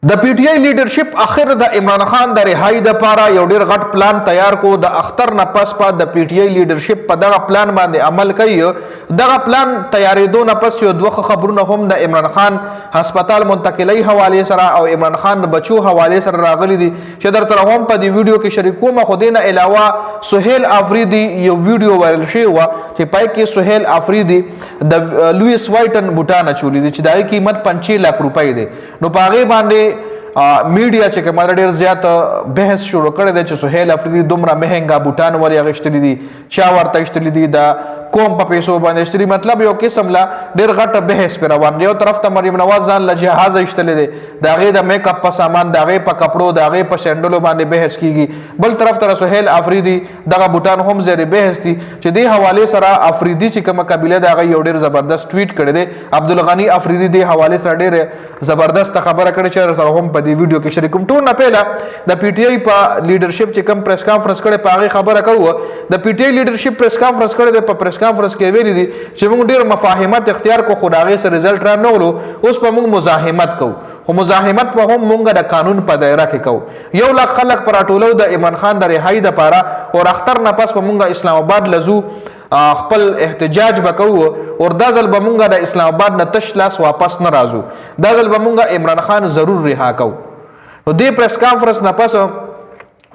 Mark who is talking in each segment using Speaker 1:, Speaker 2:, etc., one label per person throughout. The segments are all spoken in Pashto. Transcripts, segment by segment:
Speaker 1: د پی ټی آی لیډرشپ اخر د عمران خان د رهایی د پاره یو ډیر غټ پلان تیار کو د اختر نه پس په د پی ټی آی لیډرشپ په دغه پلان باندې عمل کوي دغه پلان تیارېدو نه پس یو دوه خبرونه هم د عمران خان هسپتال منتقلی حواله سره او عمران خان بچو حواله سره راغلي دي چې در سره هم په دې ویډیو کې شریکوم. خو دینه علاوه سہیل افریدی یو ویډیو وایرل شوی و چې پای کې سہیل افریدی د لوئس وایټن بوټان چولی دي چې دغه قیمت 5 لک روپۍ دی. نو پاغه باندې میډیا چې کومه ډیر زیات بحث شروع کړی دی چې سہیل افریدی دومره مهنګا بوټان ولې اغشتلی دي چا ورته اغشتلی دي دا کوم په پیسو باندې اشتري. مطلب یو قسم لا ډیر غټ بحث پر روان دی. یو طرف ته مریم نواز ځان له جهاز اغشتلی دي داغه د میک اپ په سامان داغه په کپړو داغه په سندلو باندې بحث کیږي. بل طرف ته سہیل افریدی دغه بوټان هم زیر بحث دي چې د حواله سره افریدی چې کومه قبیله داغه یو ډیر زبردست ټویټ کړی دی. عبدالغنی افریدی د حواله سره ډیر زبردست خبره کړې چې سره هم په دې ویډیو کې شریکوم. ټول نه پهلا د پی ټی آی په لیډرشپ چې کوم پریس کانفرنس کړي په هغه خبره کوو. د پی ټی آی لیډرشپ پریس کانفرنس کړي د پریس کانفرنس کې ویلي دي چې موږ ډیر مفاهمت اختیار کو خدای سره رزلټ را نه ولو اوس په موږ مزاحمت کوو. خو مزاحمت په هم موږ د قانون په دایره کې کوو. 1 لک خلک پر ټولو د عمران خان د رهایی د پاره او اختر نه پس په موږ اسلام آباد لزو خپل احتجاج وکړو او دا ځل به موږ د اسلام آباد نه تش لاس واپس نه راځو. دا ځل به موږ عمران خان ضرور رها کوو. نو دې پریس کانفرنس نه پس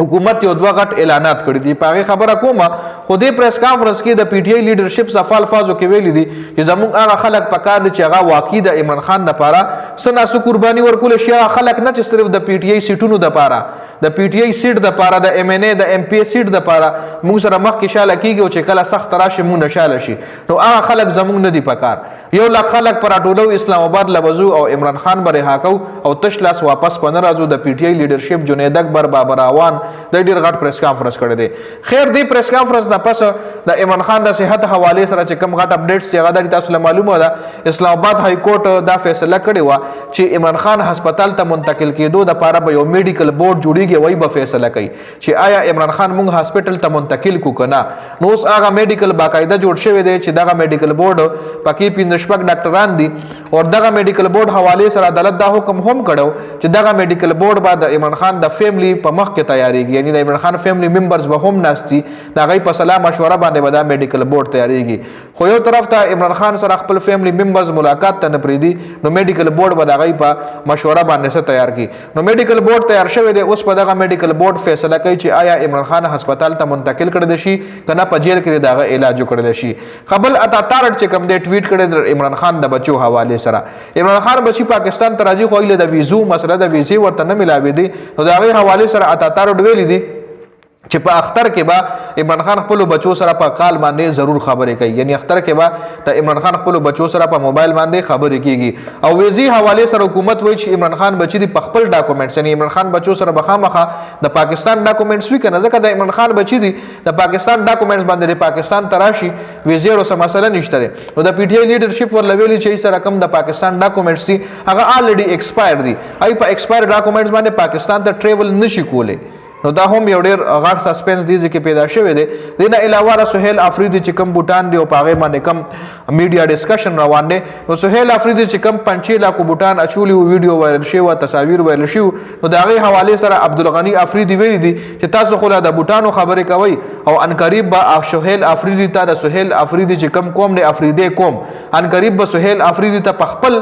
Speaker 1: حکومت یو دوه غټ اعلانات کړی دي په خبره کومه. خو دې پریس کانفرنس کې د پی ټی آی لیډرشپ صفال الفاظو کې ویلي دي چې زموږ هغه خلک پکار دي چې هغه واقعي د عمران خان لپاره سناسو قرباني ورکول شي. هغه خلک نه چې صرف د پی ټی آی سیټونو لپاره د پی ټی آی سیټ لپاره د ایم ان ای د ایم پی سیټ لپاره موږ سره مخ کې شاله کیږي او چې کله سخت راشي موږ نشاله شي. نو هغه خلک زموږ نه دي پکار. 1 لک خلک پر ټولو اسلام آباد لبزو او عمران خان بر هاکو او تشلاس واپس پنه راځو. د پی ټی آی لیډرشپ جنید اکبر بابر اعوان د ډیر غټ پریس کانفرنس کړی دی. خیر دی پریس کانفرنس نه پس د عمران خان د صحت حواله سره چې کوم غټ اپډیټس چې هغه د تاسو له معلومه ده اسلام آباد های کورټ دا فیصله کړی و چې عمران خان هسپتال ته منتقل کېدو د پاره به یو میډیکل بورډ جوړیږي وای به فیصله کوي چې آیا عمران خان مونږ هسپتال ته منتقل کو کنه. نو اوس هغه میډیکل باقاعده جوړ شوی دی چې دغه میډیکل بورډ پکې 15 ډاکټران دي او دغه میډیکل بورډ حواله سره عدالت دا حکم هم کړو چې دغه میډیکل بورډ بعد عمران خان د فیملی په مخ کې تیاریږي. یعنی د عمران خان فیملی ممبرز به هم ناشتي دغه په صلاح مشوره باندې به دا میډیکل بورډ تیاریږي. خو یو طرف ته عمران خان سره خپل فیملی ممبرز ملاقات ته نه پریدي نو میډیکل بورډ به دغه په مشوره باندې څه تیار کی. نو میډیکل بورډ تیار شوی دی. اوس په دغه میډیکل بورډ فیصله کوي چې آیا عمران خان هسپتال ته منتقل کړل شي کنه په جیل کې دغه علاج وکړل شي. خپل اتا تارټ چې کوم دی ټویټ کړی عمران خان د بچو حواله سره. عمران خان بچی پاکستان ته راځي خو د ویزو مسله د ویزې ورته نه ملاوي دي. نو د هغه حواله سره اتا تارټ ویلي دي چې په اختر کې با عمران خان خپل بچو سره په کال باندې ضرور خبرې کوي. یعنی اختر کې با د عمران خان خپل بچو سره په موبایل باندې خبرې کیږي. او ویزي حواله سره حکومت وایي چې عمران خان بچی د خپل ډاکومېنټس یعنی عمران خان بچو سره بخامخه د پاکستان ډاکومېنټس وی کنه ځکه د عمران خان بچی دي د پاکستان ډاکومېنټس باندې د پاکستان تراشي ویزي او سم مسله نشته. نو د پی ټی آی لیډرشپ ور لویلی چې سره کم د پاکستان ډاکومېنټس دي هغه الریډي ایکسپایر دي. ای په ایکسپایر ډاکومېنټس باندې پاکستان ته ټریول نشي کولی. نو دا هم یو ډیر غټ سسپنس دی چې پیدا شوی دی. دینه علاوه سہیل افریدی چې کوم بوټان دی او پاغه باندې کم میډیا ډسکشن روان دی. نو سہیل افریدی چې کوم 5 لک بوټان اچولي ویډیو وایرل شوی او تصاویر وایرل شوی نو دا غي حواله سره عبدالغنی افریدی ویلي دي چې تاسو خو د بوټانو خبرې کوي او ان قریب به سہیل افریدی ته د سہیل افریدی چې کوم قوم نه افریدی قوم ان قریب به سہیل افریدی ته خپل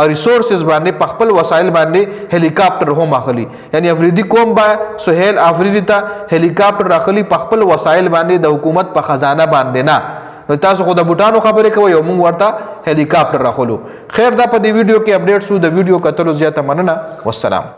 Speaker 1: ریسورسز باندې په خپل وسایل باندې هلیکاپټر هم اخلي. یعنی افریدی قوم با سہیل افریدی ته هلیکاپټر راخلي په خپل وسایل باندې د حکومت په خزانه باندې نه. نو تاسو خو د بوټانو خبرې کوي او موږ ورته هلیکاپټر راخلو. خیر دا په دې ویډیو کې اپډیټ شو. د ویډیو کتلو زیاته مننه. والسلام.